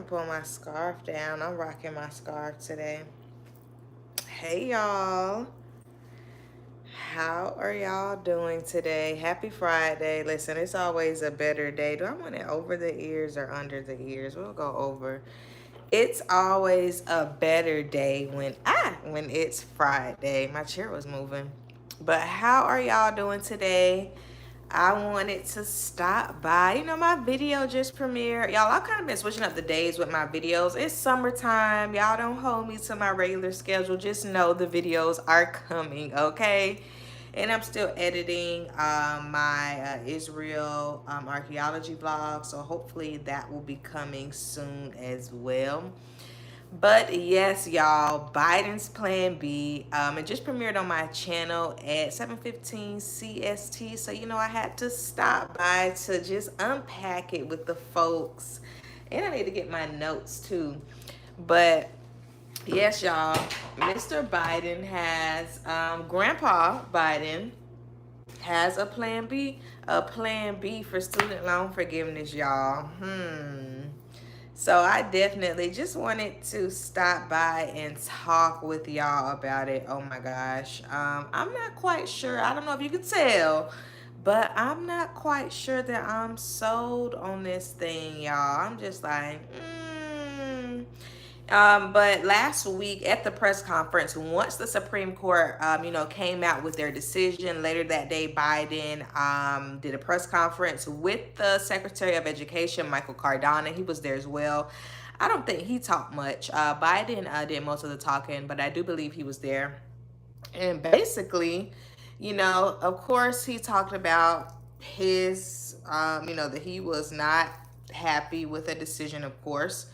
pull my scarf down. I'm rocking my scarf today. Hey y'all. How are y'all doing today? Happy Friday. Listen, it's always a better day. Do I want it over the ears or under the ears? We'll go over. It's always a better day when it's Friday. My chair was moving. But how are y'all doing today? I wanted to stop by. My video just premiered. Y'all, I've kind of been switching up the days with my videos. It's summertime. Y'all don't hold me to my regular schedule. Just know the videos are coming, okay? And I'm still editing my Israel archaeology vlog. So hopefully that will be coming soon as well. But yes, y'all, Biden's Plan B. It just premiered on my channel at 7:15 CST. So, I had to stop by to just unpack it with the folks. And I need to get my notes too. But yes, y'all, Mr. Biden has, Grandpa Biden has a Plan B. A Plan B for student loan forgiveness, y'all. So I definitely just wanted to stop by and talk with y'all about it. Oh my gosh. I'm not quite sure. I don't know if you could tell, but I'm not quite sure that I'm sold on this thing, y'all. I'm just like, but last week at the press conference, once the Supreme Court, came out with their decision, later that day, Biden did a press conference with the Secretary of Education, Michael Cardona. He was there as well. I don't think he talked much. Biden did most of the talking, but I do believe he was there. And basically, of course, he talked about his, that he was not happy with a decision, of course.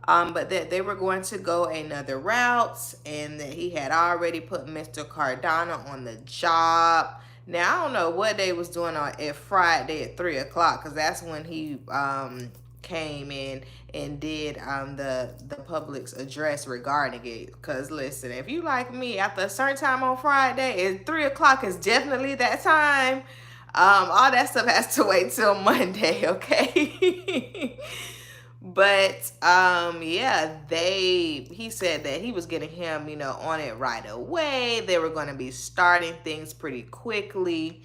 But that they were going to go another route, and that he had already put Mr. Cardona on the job. Now, I don't know what they was doing at Friday at 3 o'clock, because that's when he came in and did the public's address regarding it. Because listen, if you like me, after a certain time on Friday, at 3 o'clock is definitely that time. All that stuff has to wait till Monday, okay? But yeah, he said that he was getting him, on it right away. They were going to be starting things pretty quickly.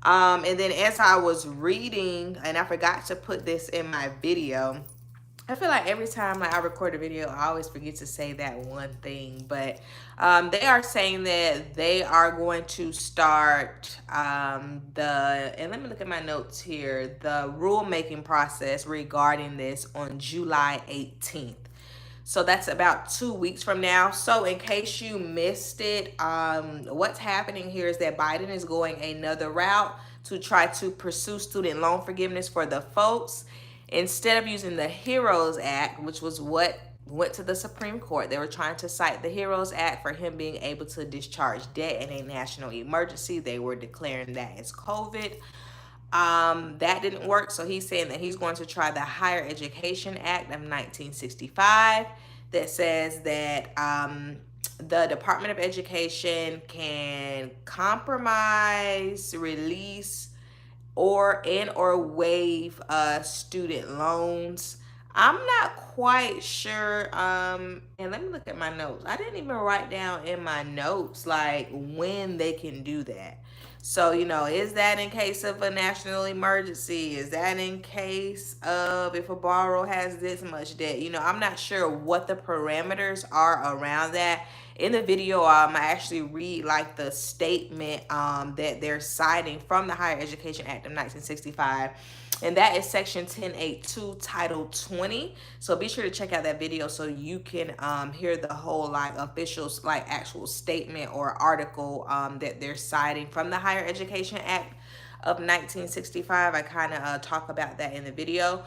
And then as I was reading, and I forgot to put this in my video, I feel like every time I record a video, I always forget to say that one thing. But they are saying that they are going to start and let me look at my notes here, the rulemaking process regarding this on July 18th. So that's about 2 weeks from now. So in case you missed it, what's happening here is that Biden is going another route to try to pursue student loan forgiveness for the folks. Instead of using the HEROES Act, which was what went to the Supreme Court, they were trying to cite the HEROES Act for him being able to discharge debt in a national emergency. They were declaring that as COVID. That didn't work, so he's saying that he's going to try the Higher Education Act of 1965 that says that the Department of Education can compromise, release, or waive student loans. I'm not quite sure. And let me look at my notes. I didn't even write down in my notes like when they can do that. So, is that in case of a national emergency? Is that in case of if a borrower has this much debt? I'm not sure what the parameters are around that. In the video, I actually read like the statement that they're citing from the Higher Education Act of 1965. And that is section 1082, title 20. So be sure to check out that video so you can hear the whole like official like actual statement or article that they're citing from the Higher Education Act of 1965. I kind of talk about that in the video,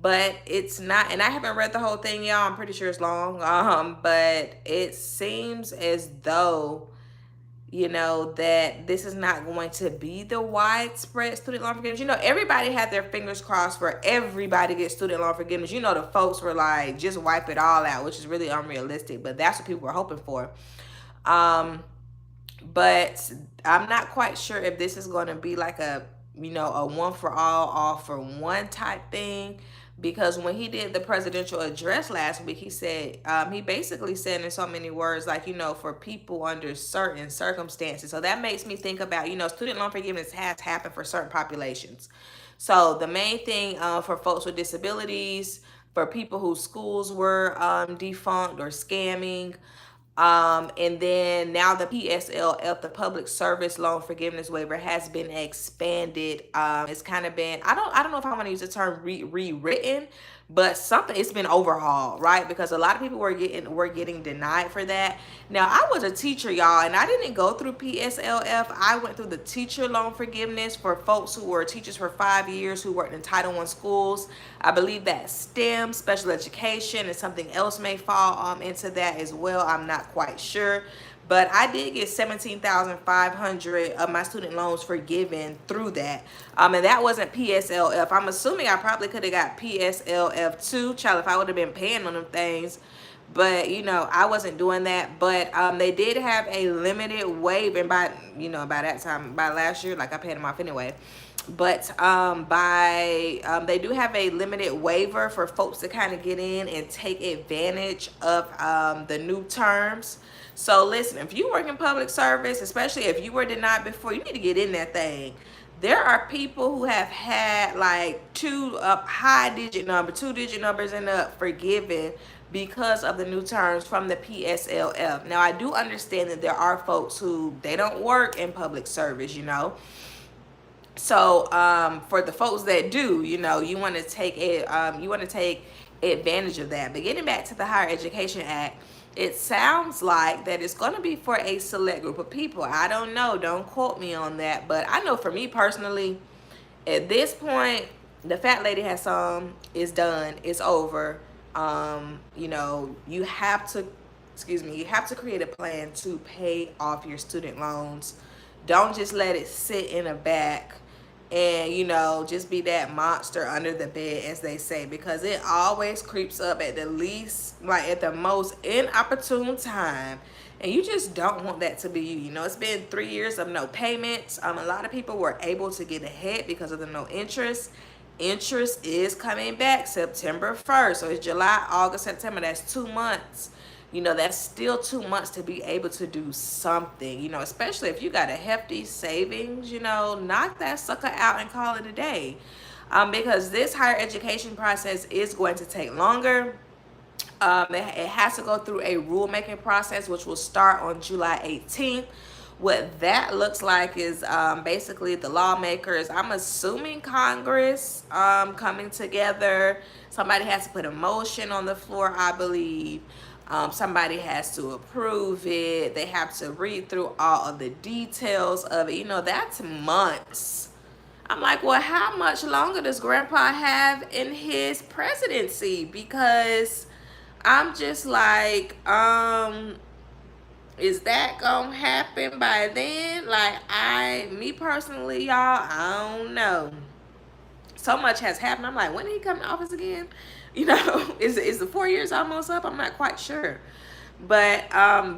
but it's not, and I haven't read the whole thing, y'all. I'm pretty sure it's long, but it seems as though that this is not going to be the widespread student loan forgiveness. Everybody had their fingers crossed for everybody to get student loan forgiveness. The folks were like, just wipe it all out, which is really unrealistic, but that's what people were hoping for. But I'm not quite sure if this is going to be like a one for all for one type thing, because when he did the presidential address last week, he said, he basically said in so many words, like, for people under certain circumstances. So that makes me think about, student loan forgiveness has happened for certain populations. So the main thing, for folks with disabilities, for people whose schools were defunct or scamming, and then now the PSLF, the Public Service Loan Forgiveness Waiver, has been expanded. It's kind of been, I don't know if I want to use the term rewritten, but something, it's been overhauled, right? Because a lot of people were getting denied for that. Now, I was a teacher, y'all, and I didn't go through PSLF. I went through the teacher loan forgiveness for folks who were teachers for 5 years who worked in Title I schools. I believe that STEM, special education, and something else may fall into that as well. I'm not quite sure. But I did get 17,500 of my student loans forgiven through that. And that wasn't PSLF. I'm assuming I probably could have got PSLF too, child, if I would have been paying on them things. But, I wasn't doing that. But they did have a limited waiver. And by that time, by last year, like, I paid them off anyway. But they do have a limited waiver for folks to kind of get in and take advantage of the new terms. So listen, if you work in public service, especially if you were denied before, you need to get in that thing. There are people who have had like two digit numbers and up forgiven because of the new terms from the PSLF. Now, I do understand that there are folks who, they don't work in public service, So for the folks that do, you want to take advantage of that. But getting back to the Higher Education Act, it sounds like that it's going to be for a select group of people. I don't know. Don't quote me on that. But I know for me personally, at this point, the fat lady has some. It's done. It's over. You have to, you have to create a plan to pay off your student loans. Don't just let it sit in a back and just be that monster under the bed, as they say, because it always creeps up at the least, like at the most inopportune time, and you just don't want that to be you. It's been 3 years of no payments. A lot of people were able to get ahead because of the no interest. Interest is coming back September 1st, so it's July, August, September. That's 2 months. That's still 2 months to be able to do something, especially if you got a hefty savings, knock that sucker out and call it a day. Because this higher education process is going to take longer. It has to go through a rulemaking process, which will start on July 18th. What that looks like is basically the lawmakers, I'm assuming Congress, coming together. Somebody has to put a motion on the floor, I believe. Somebody has to approve it. They have to read through all of the details of it. That's months. I'm like, well, how much longer does Grandpa have in his presidency? Because I'm just like, is that gonna happen by then? Like, me personally, y'all, I don't know. So much has happened. I'm like, when did he come to office again? Is the 4 years almost up? I'm not quite sure. But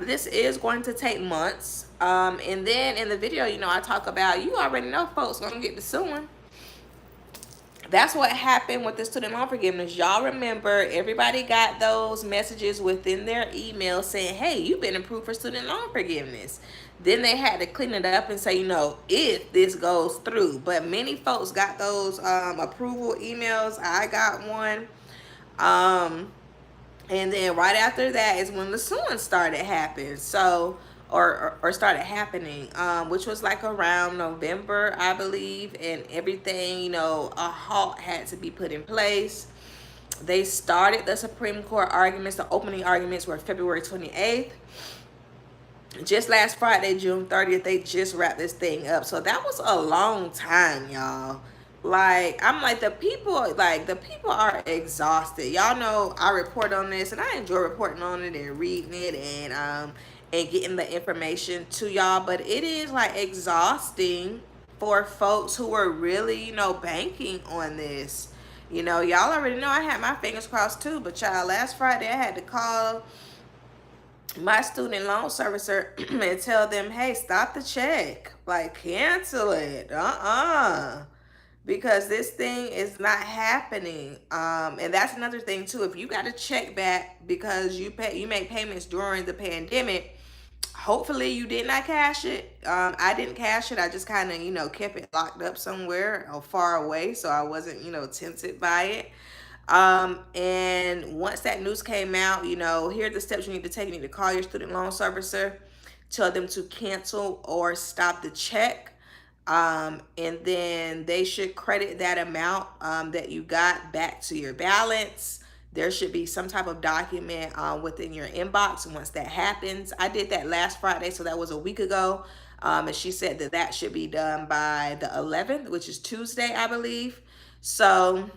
this is going to take months. And then in the video, I talk about, you already know folks gonna get to suing. That's what happened with the student loan forgiveness. Y'all remember, everybody got those messages within their email saying, hey, you've been approved for student loan forgiveness. Then they had to clean it up and say, if this goes through. But many folks got those approval emails. I got one. And then right after that is when the suing started happening. So, or started happening, which was like around November, I believe, and everything, a halt had to be put in place. They started the Supreme Court arguments. The opening arguments were February 28th. Just last Friday, June 30th, they just wrapped this thing up. So that was a long time, y'all. Like, I'm like, the people are exhausted. Y'all know I report on this, and I enjoy reporting on it and reading it and getting the information to y'all. But it is like exhausting for folks who are really, banking on this. Y'all already know I had my fingers crossed too. But y'all, last Friday I had to call my student loan servicer and tell them, hey, stop the check. Like, cancel it. because this thing is not happening. And that's another thing too. If you got a check back because you make payments during the pandemic, hopefully you did not cash it. I didn't cash it. I just kind of, kept it locked up somewhere or far away, so I wasn't, tempted by it. And once that news came out, here are the steps you need to take. You need to call your student loan servicer, tell them to cancel or stop the check. And then they should credit that amount that you got back to your balance. There should be some type of document within your inbox once that happens. I did that last Friday, so that was a week ago. And she said that that should be done by the 11th, which is Tuesday, I believe. So,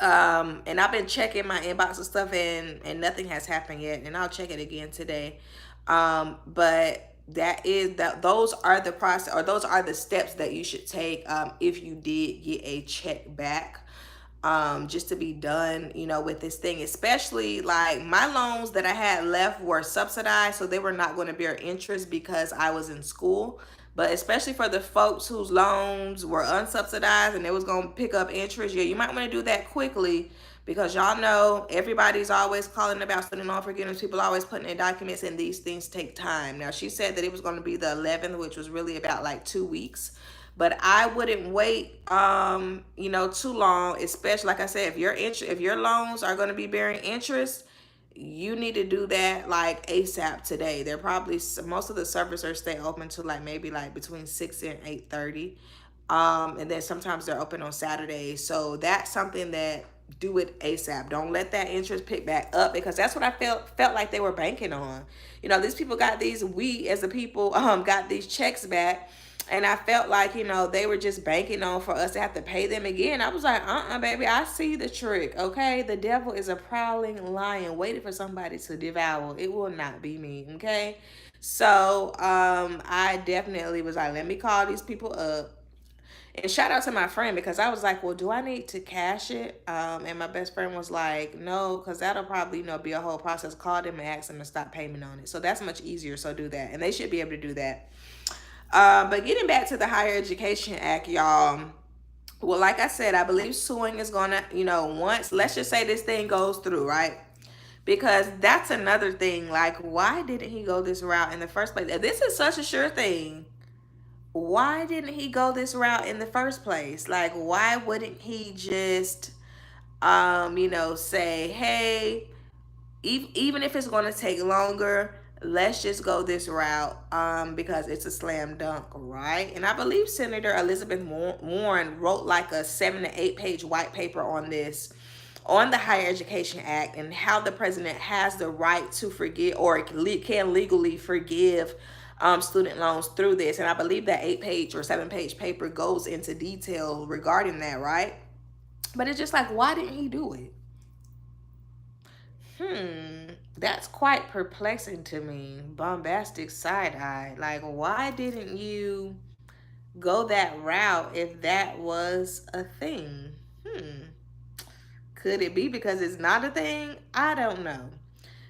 and I've been checking my inbox and stuff, and nothing has happened yet. And I'll check it again today. But those are the process, or those are the steps that you should take if you did get a check back, just to be done, with this thing. Especially like my loans that I had left were subsidized, so they were not going to bear interest because I was in school. But especially for the folks whose loans were unsubsidized and it was going to pick up interest, yeah, you might want to do that quickly, because y'all know everybody's always calling about student loan forgiveness. People always putting in documents, and these things take time. Now, she said that it was going to be the 11th, which was really about like 2 weeks. But I wouldn't wait, too long. Especially, like I said, if your loans are going to be bearing interest, you need to do that like ASAP today. They're probably, most of the servicers stay open to like maybe like between 6 and 8:30. And then sometimes they're open on Saturdays. So that's something that, do it ASAP. Don't let that interest pick back up, because that's what I felt like they were banking on. These people got these, we as the people got these checks back, and I felt like, they were just banking on for us to have to pay them again. I was like, baby, I see the trick. Okay, the devil is a prowling lion waiting for somebody to devour. It will not be me. Okay, so I definitely was like, let me call these people up. And shout out to my friend, because I was like, well, do I need to cash it? And my best friend was like, no, because that'll probably, be a whole process. Call them and ask them to stop payment on it. So that's much easier. So do that. And they should be able to do that. But getting back to the Higher Education Act, y'all. Well, like I said, I believe suing is going to, once, let's just say this thing goes through, right? Because that's another thing. Like, why didn't he go this route in the first place? If this is such a sure thing, why didn't he go this route in the first place? Like, why wouldn't he just, say, hey, even if it's going to take longer, let's just go this route, because it's a slam dunk, right? And I believe Senator Elizabeth Warren wrote like a 7 to 8 page white paper on this, on the Higher Education Act, and how the president has the right to forgive, or can legally forgive student loans through this. And I believe that 8 page or 7 page paper goes into detail regarding that, right? But it's just like, why didn't he do it? That's quite perplexing to me. Bombastic side eye. Like, why didn't you go that route if that was a thing? Could it be because it's not a thing? I don't know.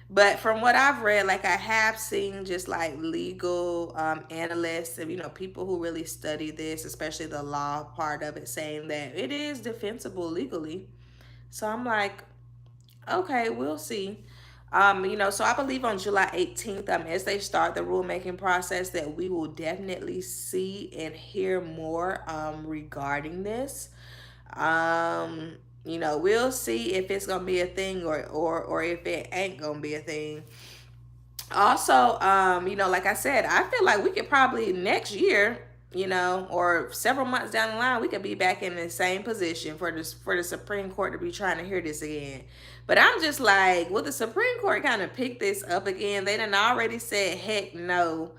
But from what I've read, like, I have seen just like legal analysts and, people who really study this, especially the law part of it, saying that it is defensible legally. So I'm like, okay, we'll see. So I believe on July 18th, as they start the rulemaking process, that we will definitely see and hear more regarding this. We'll see if it's gonna be a thing, or if it ain't gonna be a thing. Also, like I said, I feel like we could probably next year, or several months down the line, we could be back in the same position for the Supreme Court to be trying to hear this again. But I'm just like, will the Supreme Court kind of pick this up again? They done already said heck no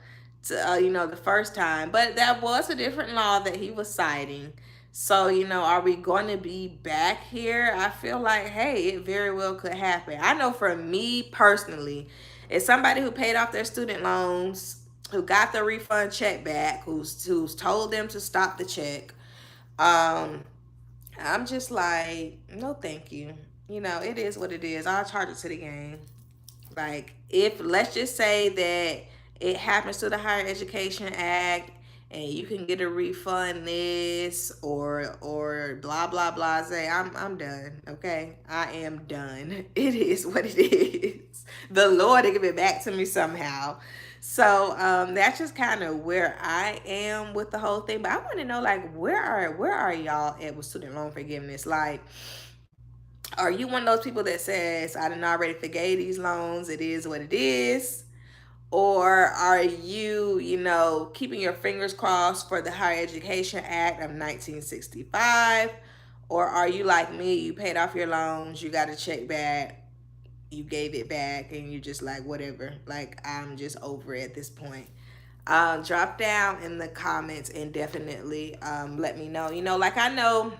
to, the first time, but that was a different law that he was citing. So, are we going to be back here? I feel like, hey, it very well could happen. I know for me personally, as somebody who paid off their student loans, who got the refund check back, who's told them to stop the check, I'm just like, no, thank you. It is what it is. I'll charge it to the game. Like, if, let's just say that it happens to the Higher Education Act, and you can get a refund this or blah blah blah. Say I'm done. Okay, I am done. It is what it is. The Lord will give it back to me somehow. So that's just kind of where I am with the whole thing. But I want to know, like, where are y'all at with student loan forgiveness? Like, are you one of those people that says, I done already forgave these loans, it is what it is? Or are you, keeping your fingers crossed for the Higher Education Act of 1965? Or are you like me, you paid off your loans, you got a check back, you gave it back, and you just like, whatever, like, I'm just over it at this point? Drop down in the comments and definitely let me know. Like, I know,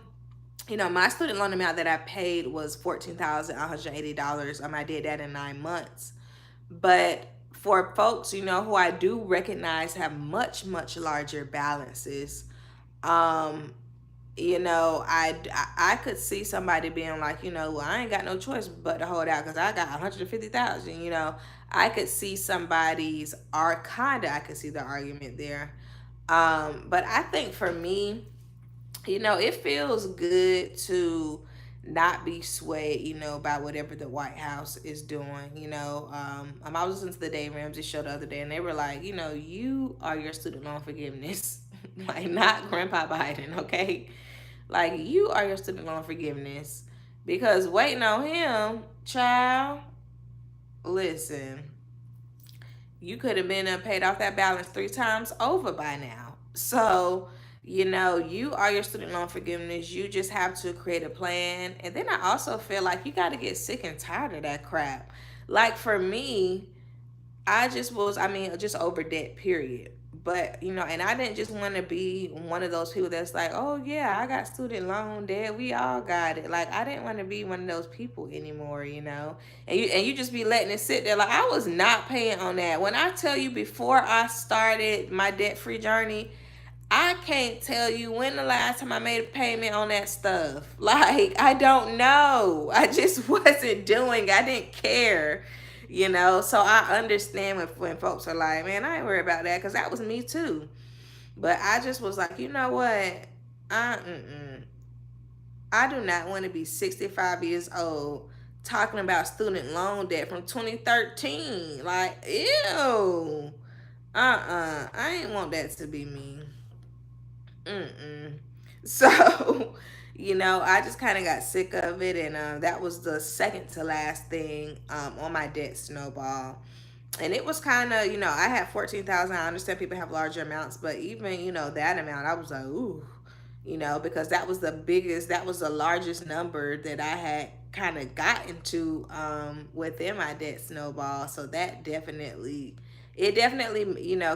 my student loan amount that I paid was $14,180. I did that in 9 months. But for folks, who I do recognize have much, much larger balances, um, I could see somebody being like, well, I ain't got no choice but to hold out because I got 150,000. I could see somebody's I could see the argument there. But I think for me, it feels good to not be swayed, by whatever the White House is doing. I was listening to the Dave Ramsey show the other day, and they were like, you are your student loan forgiveness, like not Grandpa Biden, okay? Like, you are your student loan forgiveness, because waiting on him, child, listen, you could have been paid off that balance 3 times over by now. So, you are your student loan forgiveness. You just have to create a plan. And then I also feel like you got to get sick and tired of that crap. Like, for me, just over debt, period. But, and I didn't just want to be one of those people that's like, oh, yeah, I got student loan debt. We all got it. Like, I didn't want to be one of those people anymore, And you just be letting it sit there. Like, I was not paying on that. When I tell you, before I started my debt-free journey, I can't tell you when the last time I made a payment on that stuff. Like, I don't know. I just wasn't doing. I didn't care. So I understand when folks are like, man, I ain't worried about that, because that was me too. But I just was like, you know what? I do not want to be 65 years old talking about student loan debt from 2013. Like, ew. I ain't want that to be me. So, I just kind of got sick of it, and that was the second to last thing on my debt snowball. And it was kind of, I had 14,000. I understand people have larger amounts, but even, that amount, I was like, ooh, because that was the largest number that I had kind of gotten to within my debt snowball. So it definitely,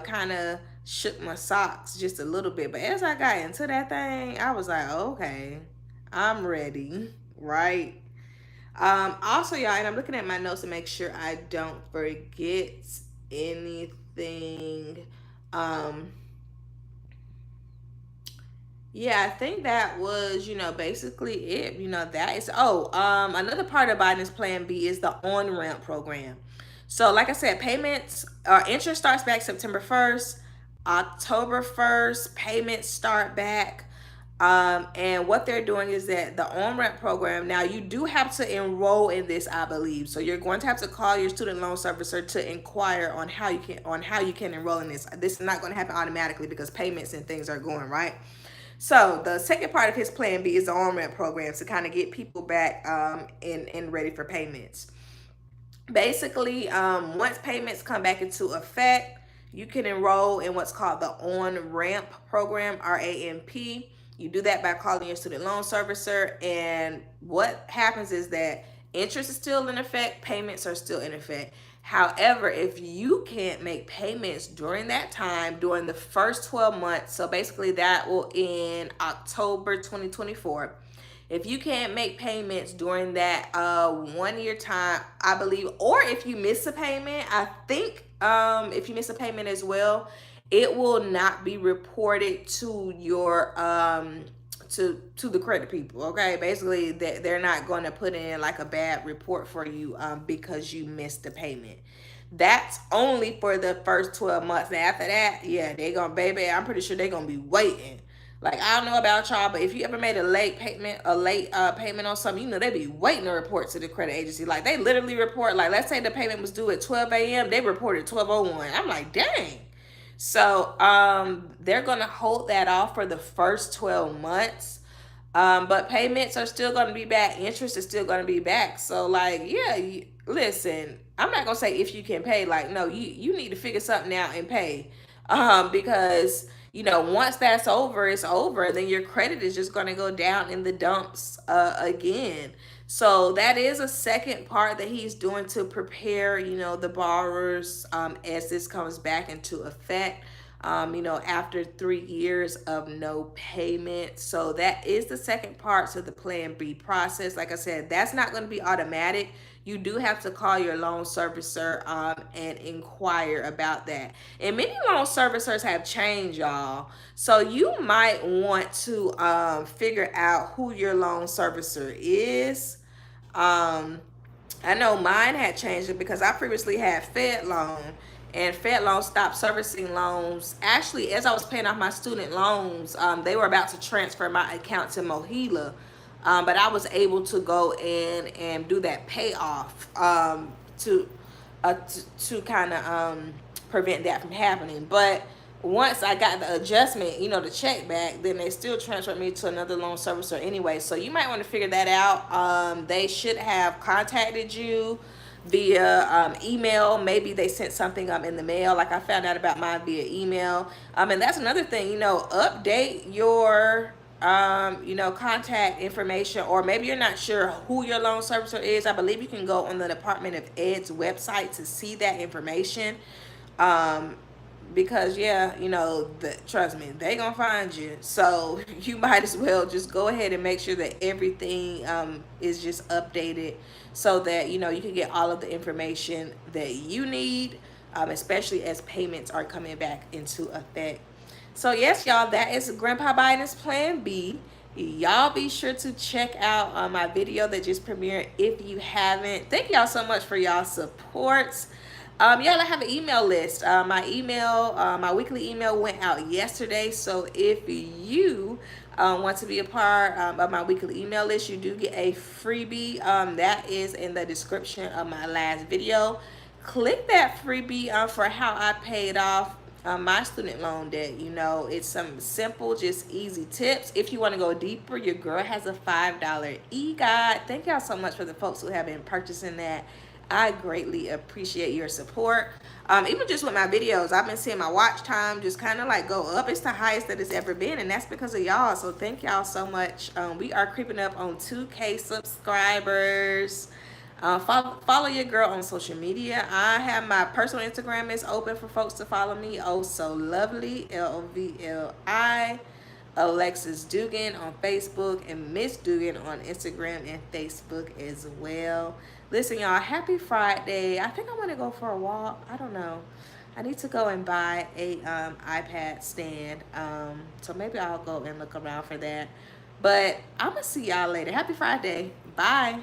kind of shook my socks just a little bit. But as I got into that thing, I was like, okay, I'm ready, right? Also, y'all, and I'm looking at my notes to make sure I don't forget anything. Yeah, I think that was, basically it. Another part of Biden's Plan B is the on-ramp program. So, like I said, interest starts back September 1st, October 1st, payments start back. And what they're doing is that the on-ramp program, now you do have to enroll in this, I believe. So you're going to have to call your student loan servicer to inquire on how you can enroll in this. This is not going to happen automatically because payments and things are going right. So the second part of his Plan B is the on-ramp program to kind of get people back and ready for payments. Basically, once payments come back into effect, you can enroll in what's called the on-ramp program, RAMP. You do that by calling your student loan servicer, and what happens is that interest is still in effect, payments are still in effect. However, if you can't make payments during that time, during the first 12 months, so basically that will end October 2024. If you can't make payments during that 1 year time, I believe, or if you miss a payment, I think if you miss a payment as well, it will not be reported to your to the credit people. Okay, basically they're not going to put in like a bad report for you because you missed the payment. That's only for the first 12 months. Now after that, yeah, they gonna, baby, I'm pretty sure they gonna be waiting. Like, I don't know about y'all, but if you ever made a late payment, payment on something, you know they be waiting to report to the credit agency. Like, they literally report, like, let's say the payment was due at 12 a.m. They reported 12:01. I'm like, dang. So they're gonna hold that off for the first 12 months. But payments are still going to be back. Interest is still going to be back. So, like, yeah, listen, I'm not going to say if you can pay. Like, no, you need to figure something out and pay. Because, once that's over, it's over. Then your credit is just going to go down in the dumps again. So that is a second part that he's doing to prepare, the borrowers as this comes back into effect. After 3 years of no payment. So that is the second part to the Plan B process. Like I said, that's not going to be automatic. You do have to call your loan servicer and inquire about that. And many loan servicers have changed, y'all. So you might want to figure out who your loan servicer is. I know mine had changed it because I previously had Fed Loan, and Fed Loan stopped servicing loans. Actually, as I was paying off my student loans, they were about to transfer my account to Mohila, but I was able to go in and do that payoff to kind of prevent that from happening. But once I got the adjustment, the check back, then they still transferred me to another loan servicer anyway. So you might want to figure that out. They should have contacted you via email. Maybe they sent something in the mail. Like, I found out about mine via email. And that's another thing, update your contact information, or maybe you're not sure who your loan servicer is. I believe you can go on the Department of Ed's website to see that information. Because yeah, trust me, they gonna find you. So you might as well just go ahead and make sure that everything is just updated, so that you can get all of the information that you need, especially as payments are coming back into effect. So yes, y'all, that is Grandpa Biden's Plan B. Y'all be sure to check out my video that just premiered if you haven't. Thank y'all so much for y'all supports. Y'all, I have an email list. My weekly email went out yesterday. So if you want to be a part of my weekly email list, you do get a freebie. That is in the description of my last video. Click that freebie for how I paid off my student loan debt. It's some simple, just easy tips. If you want to go deeper, your girl has a $5 e-guide. Thank y'all so much for the folks who have been purchasing that. I greatly appreciate your support. Even just with my videos, I've been seeing my watch time just kind of like go up. It's the highest that it's ever been, and that's because of y'all. So thank y'all so much. We are creeping up on 2K subscribers. Follow your girl on social media. I have my personal Instagram is open for folks to follow me. Oh so lovely, LVLI. Alexis Duggan on Facebook, and Miss Duggan on Instagram and Facebook as well. Listen, y'all, happy Friday. I think I want to go for a walk. I don't know. I need to go and buy a iPad stand. So maybe I'll go and look around for that. But I'm going to see y'all later. Happy Friday. Bye.